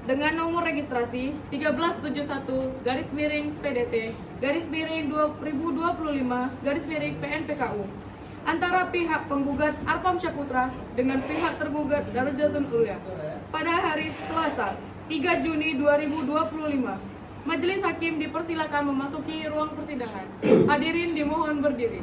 dengan nomor registrasi 1371-PDT-2025-PNPKU antara pihak penggugat Arfam Syaputra dengan pihak tergugat Darajatun Ulia pada hari Selasa 3 Juni 2025. Majelis Hakim dipersilakan memasuki ruang persidangan. Hadirin dimohon berdiri.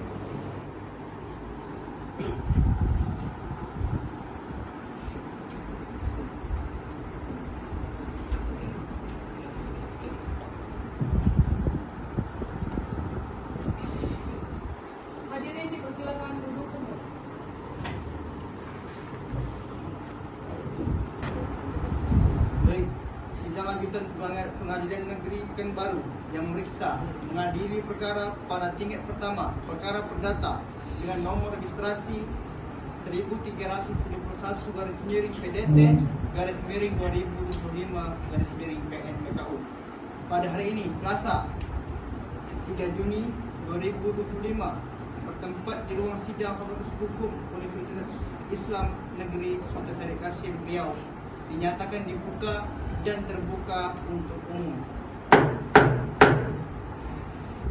Hadirin dipersilakan duduk kembali. Baik, sidang lanjutan Pengadilan Negeri Pekanbaru yang memeriksa mengadili perkara pada tingkat pertama perkara perdata dengan nomor registrasi 1301-PDT-2025-PNPKU pada hari ini Selasa 3 Juni 2025 bertempat di ruang sidang Fakultas Hukum Universitas Islam Negeri Sultan Syarif Kasim Riau dinyatakan dibuka dan terbuka untuk umum.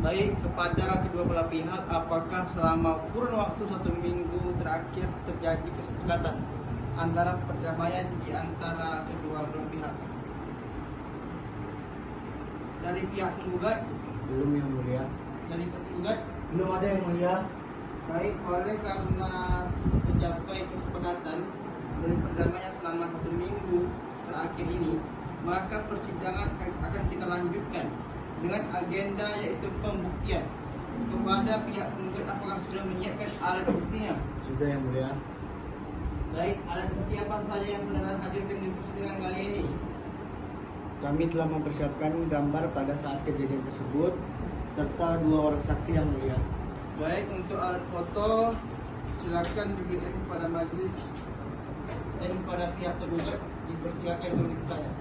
Baik, kepada kedua belah pihak, apakah selama kurun waktu 1 minggu terakhir terjadi kesepakatan antara perdamaian di antara kedua belah pihak? Dari pihak penggugat, Belum, Yang Mulia. dari penggugat, Belum ada, Yang Mulia. baik, oleh karena tercapai kesepakatan dari perdamaian selama 1 minggu terakhir ini, maka persidangan akan kita lanjutkan dengan agenda yaitu pembuktian. Kepada pihak penggugat, apakah sudah menyiapkan alat buktinya? Sudah, Yang Mulia. Baik, alat bukti apa saja yang saudara hadirkan di persidangan kali ini? Kami telah mempersiapkan gambar pada saat kejadian tersebut serta 2 orang saksi, Yang Mulia. Baik, untuk alat foto silakan diberikan kepada majelis dan kepada pihak tergugat dipersilakan menulis saya.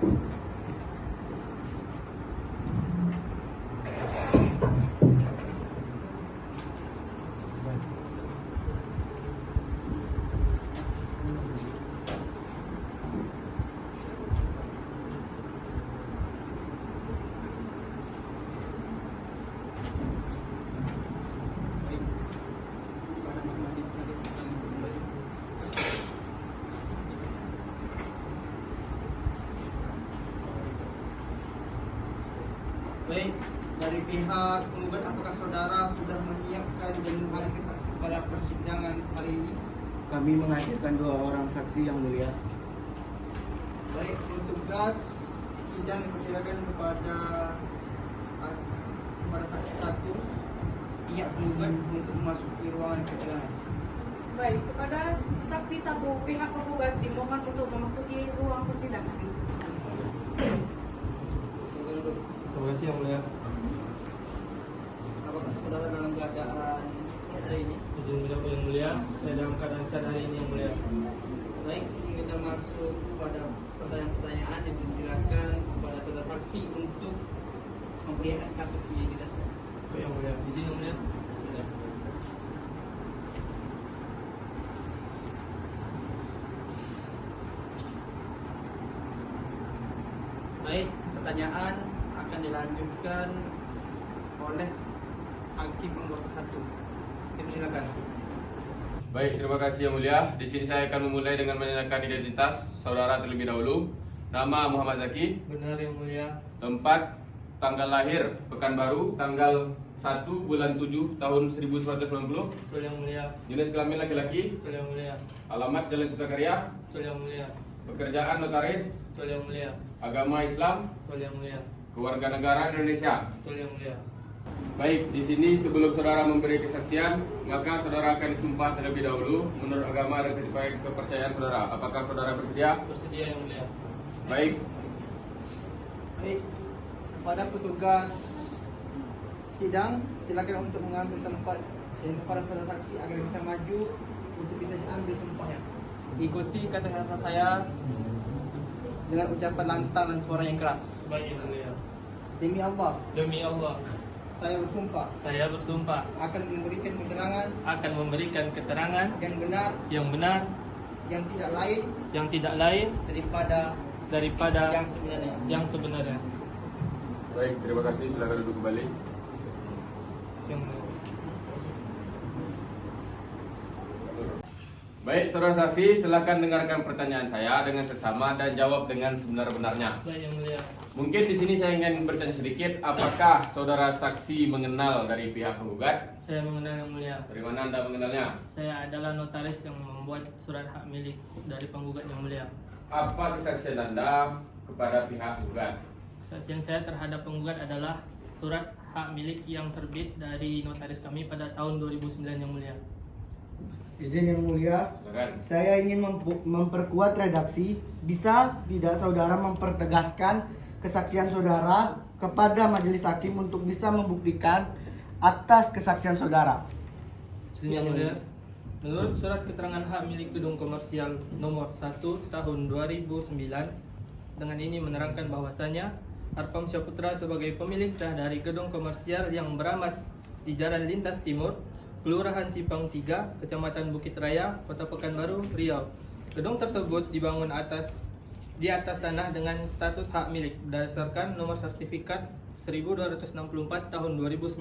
Baik, dari pihak penggugat, apakah saudara sudah menyiapkan dan menghadirkan saksi pada persidangan hari ini? Kami menghadirkan 2 orang saksi, Yang Mulia. Baik, untuk tugas sidang dipersilakan kepada saksi 1 pihak penggugat untuk memasuki ruangan persidangan. Baik, kepada saksi 1 pihak penggugat dimohon untuk memasuki ruang persidangan. Terima kasih, Yang Mulia. Apakah saudara dalam keadaan sehat hari ini? Izin Yang Mulia, saya dalam keadaan sehat hari ini, Yang Mulia. Baik, sebelum kita masuk pada pertanyaan-pertanyaan, dipersilakan kepada saudara saksi untuk memperlihatkan kartu identitasnya. Yang Mulia. Izin, Yang Mulia. Silakan. Baik, pertanyaan akan dilanjutkan oleh Hakim Anggota 1. Dipersilakan. Baik, terima kasih Yang Mulia. Di sini saya akan memulai dengan menanyakan identitas saudara terlebih dahulu. Nama Muhammad Zaki. Benar, Yang Mulia. Tempat, tanggal lahir Pekanbaru, tanggal 1 bulan 7 tahun 1990. Betul, Yang Mulia. Jenis kelamin laki-laki. Betul, Yang Mulia. Alamat Jalan Ciptakarya. Betul, Yang Mulia. Pekerjaan notaris. Betul, Yang Mulia. Agama Islam. Betul, Yang Mulia. Kewarganegaraan Indonesia. Betul, Yang Mulia. Baik, di sini sebelum saudara memberi kesaksian, maka saudara akan disumpah terlebih dahulu menurut agama dan kepercayaan saudara. Apakah saudara bersedia? Bersedia, Yang Mulia. Baik. Baik, kepada petugas sidang, silakan untuk mengambil tempat dan kepada saudara saksi agar bisa maju untuk bisa diambil sumpahnya. Ikuti kata-kata saya dengan ucapan lantang dan suara yang keras. Baik, Yang Mulia. Demi Allah, Demi Allah, saya bersumpah saya bersumpah akan memberikan keterangan akan memberikan keterangan yang benar, yang benar, yang tidak lain yang tidak lain daripada daripada yang sebenarnya. yang sebenarnya. Baik, terima kasih. Silakan duduk kembali. Yang mulia. Baik, saudara saksi, silakan dengarkan pertanyaan saya dengan seksama dan jawab dengan sebenar-benarnya. Baik yang mulia. Mungkin di sini saya ingin bertanya sedikit, apakah saudara saksi mengenal dari pihak penggugat? Saya mengenal yang mulia. Dari mana Anda mengenalnya? Saya adalah notaris yang membuat surat hak milik dari penggugat yang mulia. Apa kesaksian Anda kepada pihak penggugat? Kesaksian saya terhadap penggugat adalah surat hak milik yang terbit dari notaris kami pada tahun 2009 yang mulia. Izin yang mulia, Silakan. saya ingin memperkuat redaksi. Bisa tidak saudara mempertegaskan kesaksian saudara kepada majelis hakim untuk bisa membuktikan atas kesaksian saudara? Yang mulia, menurut surat keterangan hak milik gedung komersial nomor 1 tahun 2009, dengan ini menerangkan bahwasanya Arpam Syaputra sebagai pemilik sah dari gedung komersial yang beramat di Jalan Lintas Timur, Kelurahan Simpang 3, Kecamatan Bukit Raya, Kota Pekanbaru, Riau. Gedung tersebut dibangun di atas tanah dengan status hak milik berdasarkan nomor sertifikat 1264 tahun 2009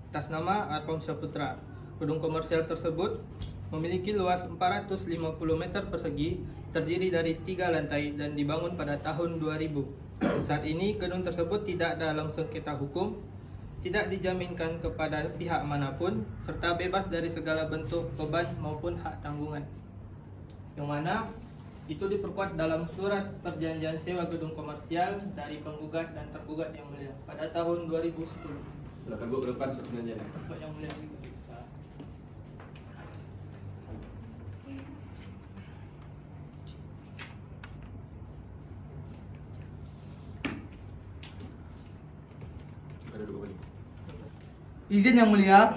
atas nama Arpam Syaputra. Gedung komersial tersebut memiliki luas 450 meter persegi, terdiri dari 3 lantai dan dibangun pada tahun 2000. Saat ini gedung tersebut tidak dalam sengketa hukum, tidak dijaminkan kepada pihak manapun, serta bebas dari segala bentuk beban maupun hak tanggungan. Yang mana itu diperkuat dalam surat perjanjian sewa gedung komersial dari penggugat dan tergugat yang mulia pada tahun 2010. Silakan Bu ke depan surat perjanjian. Bapak yang mulia bisa. Silakan duduk kembali. Izin yang mulia,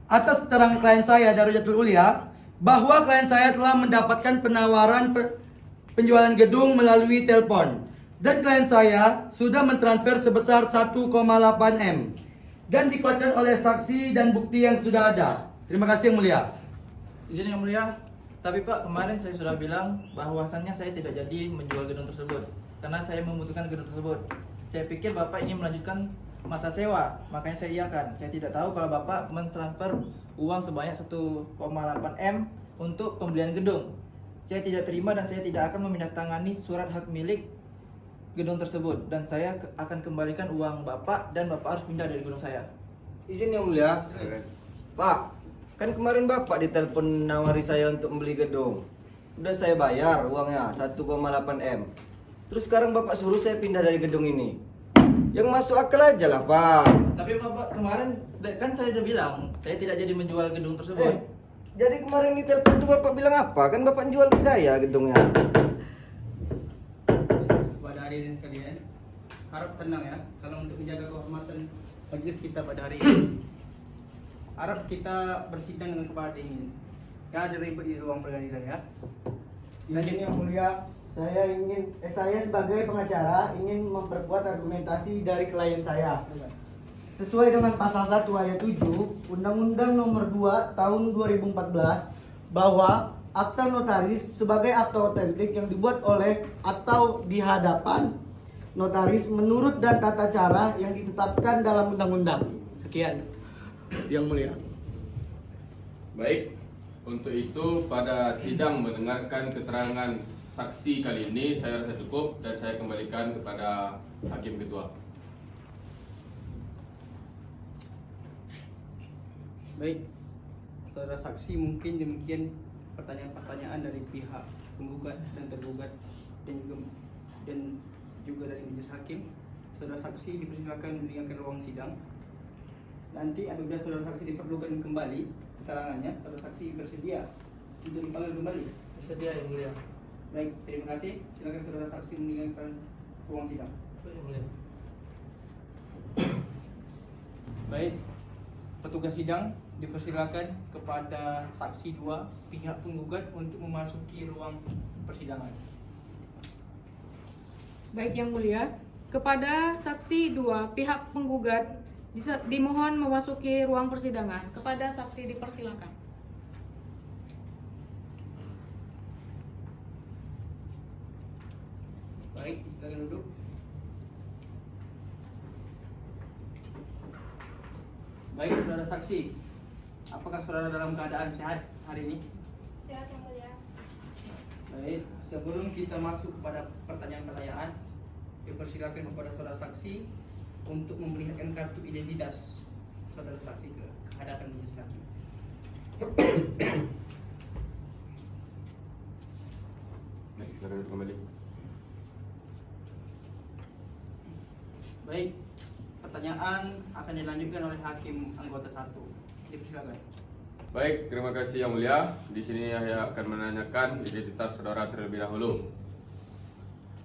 atas keterangan klien saya Darujatul Ulia bahwa klien saya telah mendapatkan penawaran penjualan gedung melalui telepon dan klien saya sudah mentransfer sebesar 1,8 M dan dikuatkan oleh saksi dan bukti yang sudah ada. Terima kasih yang mulia. Izin yang mulia, tapi Pak, kemarin saya sudah bilang bahwasannya saya tidak jadi menjual gedung tersebut karena saya membutuhkan gedung tersebut. Saya pikir Bapak ingin melanjutkan masa sewa, makanya saya iakan. Saya tidak tahu kalau Bapak mentransfer uang sebanyak 1,8 M untuk pembelian gedung. Saya tidak terima dan saya tidak akan menandatangani surat hak milik gedung tersebut dan saya akan kembalikan uang Bapak dan Bapak harus pindah dari gedung saya. Izin yang mulia, Pak, kan kemarin Bapak ditelepon nawari saya untuk membeli gedung. Udah saya bayar uangnya 1,8 M. Terus sekarang Bapak suruh saya pindah dari gedung ini. Yang masuk akal aja lah, Pak. Tapi Bapak kemarin kan saya sudah bilang saya tidak jadi menjual gedung tersebut. Jadi kemarin di telepon tuh Bapak bilang apa? Kan Bapak jual ke saya gedungnya. Kepada hadirin sekalian, harap tenang ya, kalau untuk menjaga kehormatan majelis kita pada hari ini. Harap kita bersidang dengan kepala dingin. Ya, ada ribut di ruang pengadilan ya. Izin yang mulia, saya sebagai pengacara ingin memperkuat argumentasi dari klien saya. Sesuai dengan pasal 1 ayat 7 Undang-Undang Nomor 2 Tahun 2014 bahwa akta notaris sebagai akta otentik yang dibuat oleh atau di hadapan notaris menurut dan tata cara yang ditetapkan dalam undang-undang. Sekian yang mulia. Baik, untuk itu pada sidang mendengarkan keterangan saksi kali ini saya rasa cukup dan saya kembalikan kepada Hakim Ketua. Baik, saudara saksi, mungkin demikian pertanyaan-pertanyaan dari pihak penggugat dan tergugat dan juga dari majelis hakim. Saudara saksi dipersilakan meninggalkan ruang sidang. Nanti apabila saudara saksi diperlukan kembali keterangannya, saudara saksi bersedia untuk dipanggil kembali. Bersedia yang mulia. Baik, terima kasih. Silakan saudara saksi meninggalkan ruang sidang. Bapak yang mulia. Baik, petugas sidang dipersilakan kepada saksi 2 pihak penggugat untuk memasuki ruang persidangan. Baik yang mulia, kepada saksi 2 pihak penggugat dimohon memasuki ruang persidangan. Kepada saksi dipersilakan. Baik, silakan duduk. Baik, saudara saksi. Apakah saudara dalam keadaan sehat hari ini? Sehat yang mulia. Baik, sebelum kita masuk kepada pertanyaan-pertanyaan, dipersilakan kepada saudara saksi untuk memperlihatkan kartu identitas saudara saksi ke hadapan majelis hakim. Baik, silakan duduk kembali. Baik, pertanyaan akan dilanjutkan oleh hakim anggota 1. Dipersilakan. Baik, terima kasih yang mulia. Di sini saya akan menanyakan identitas saudara terlebih dahulu.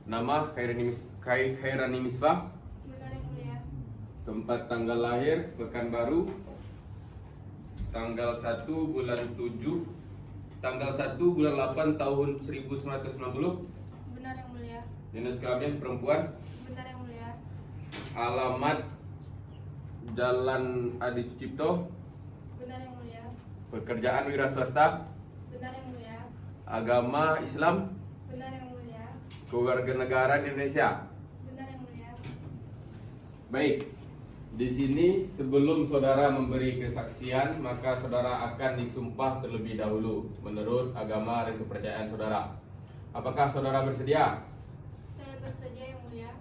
Nama Khairani Misbah. Benar yang mulia. Tempat tanggal lahir Pekanbaru. Tanggal 1 bulan 7. Tanggal 1 bulan 8 tahun 1990. Benar yang mulia. Jenis kelamin perempuan. Benar yang mulia. Alamat Jalan Adi Sucipto. Benar yang mulia. Pekerjaan wira swasta. Benar yang mulia. Agama Islam. Benar yang mulia. Kewarganegaraan Indonesia. Benar yang mulia. Baik, di sini sebelum saudara memberi kesaksian, maka saudara akan disumpah terlebih dahulu menurut agama dan kepercayaan saudara. Apakah saudara bersedia? Saya bersedia yang mulia.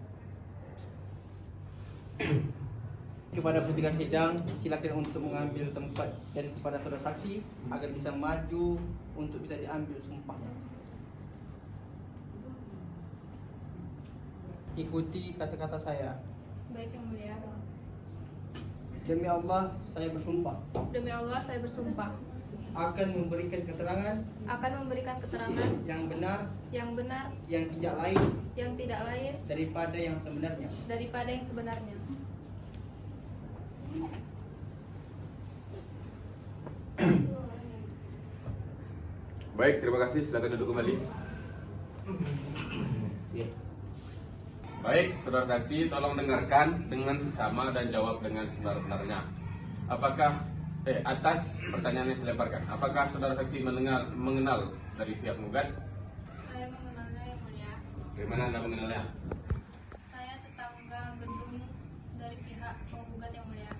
Kepada penjaga sidang, silakan untuk mengambil tempat dan kepada saudara saksi agar bisa maju untuk bisa diambil sumpahnya. Ikuti kata-kata saya. Baik yang mulia. Demi Allah, saya bersumpah Demi Allah saya bersumpah akan memberikan keterangan akan memberikan keterangan yang benar, yang benar, yang tidak lain yang tidak lain daripada yang sebenarnya. daripada yang sebenarnya. Baik, terima kasih. Silakan duduk kembali. Baik, saudara saksi, tolong dengarkan dengan seksama dan jawab dengan sebenar-benarnya. Apakah atas pertanyaan yang saya lemparkan, apakah saudara saksi mengenal dari pihak penggugat? Saya mengenalnya yang mulia. Dari mana Anda mengenalnya? Saya tetangga gedung dari pihak penggugat yang mulia.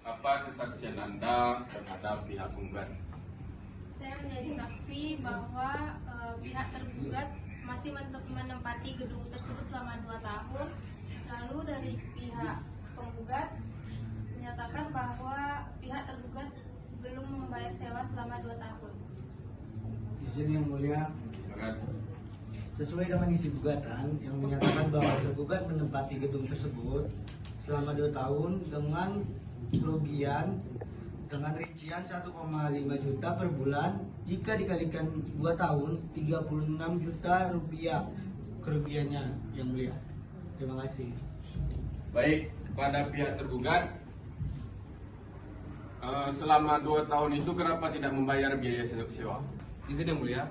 Apa kesaksian Anda terhadap pihak penggugat? Saya menjadi saksi bahwa pihak tergugat masih menempati gedung tersebut selama 2 tahun. Lalu dari pihak penggugat menyatakan bahwa pihak tergugat belum membayar sewa selama 2 tahun. Izin yang mulia, Silakan. sesuai dengan isi gugatan yang menyatakan bahwa tergugat menempati gedung tersebut selama 2 tahun dengan kerugian dengan rincian 1,5 juta per bulan. Jika dikalikan 2 tahun, 36 juta rupiah kerugiannya yang mulia. Terima kasih. Baik, kepada pihak tergugat, selama 2 tahun itu kenapa tidak membayar biaya sewa? Izin yang mulia,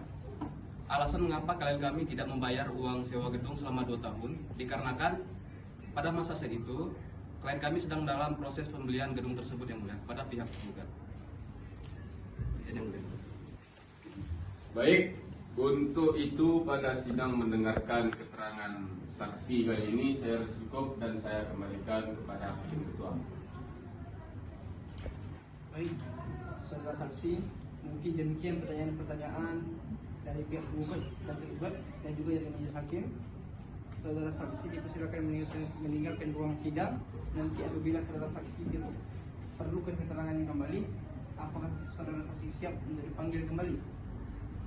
alasan mengapa klien kami tidak membayar uang sewa gedung selama 2 tahun dikarenakan pada masa saat itu klien kami sedang dalam proses pembelian gedung tersebut yang mulia pada pihak tergugat. Izin yang mulia. Baik, untuk itu pada sidang mendengarkan keterangan saksi kali ini saya harus cukup dan saya kembalikan kepada hakim ketua. Baik, saudara saksi, mungkin demikian pertanyaan-pertanyaan dari pihak penggugat dan tergugat dan juga dari majelis hakim. Saudara saksi dipersilakan meninggalkan ruang sidang. Nanti apabila saudara saksi perlukan keterangan yang kembali, apakah saudara saksi siap untuk dipanggil kembali?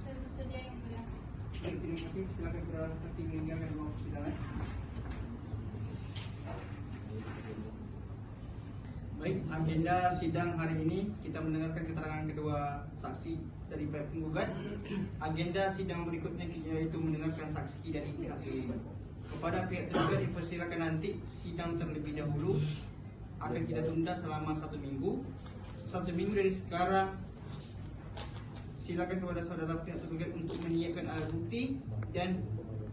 Saya bersedia yang mulia. Baik, terima kasih. Silakan saudara saksi meninggalkan ruang persidangan. Baik, agenda sidang hari ini kita mendengarkan keterangan kedua saksi dari pihak penggugat. Agenda sidang berikutnya yaitu mendengarkan saksi dari pihak tergugat. Kepada pihak tergugat dipersilakan nanti sidang terlebih dahulu akan kita tunda selama 1 minggu. 1 minggu dari sekarang silakan kepada saudara pihak tergugat untuk menyiapkan alat bukti dan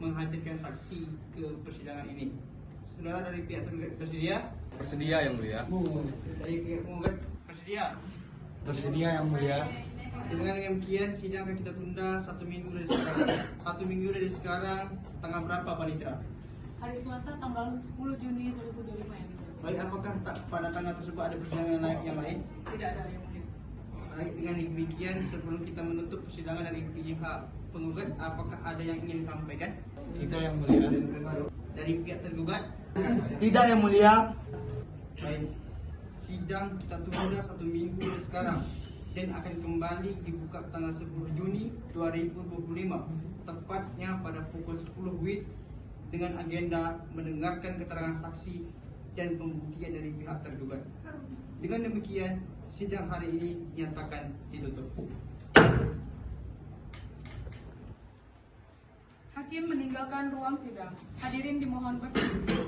menghadirkan saksi ke persidangan ini. Saudara dari pihak tergugat bersedia? Bersedia yang mulia. Dari pihak penggugat bersedia? Bersedia yang mulia. Dengan demikian sidang akan kita tunda 1 minggu dari sekarang. 1 minggu dari sekarang tanggal berapa, Panitra? hari Selasa tanggal 10 Juni 2025 yang mulia. Baik, apakah pada tanggal tersebut ada persidangan yang lain? Tidak ada yang mulia. Baik, dengan demikian sebelum kita menutup persidangan dari pihak penggugat, apakah ada yang ingin disampaikan? Tidak yang mulia. Dari pihak tergugat? Tidak yang mulia. Baik, sidang kita tunda 1 minggu dari sekarang dan akan kembali dibuka tanggal 10 Juni 2025 tepatnya pada pukul 10 WIB dengan agenda mendengarkan keterangan saksi dan pembuktian dari pihak tergugat. Dengan demikian, sidang hari ini dinyatakan ditutup. Hakim meninggalkan ruang sidang. Hadirin dimohon berdiri.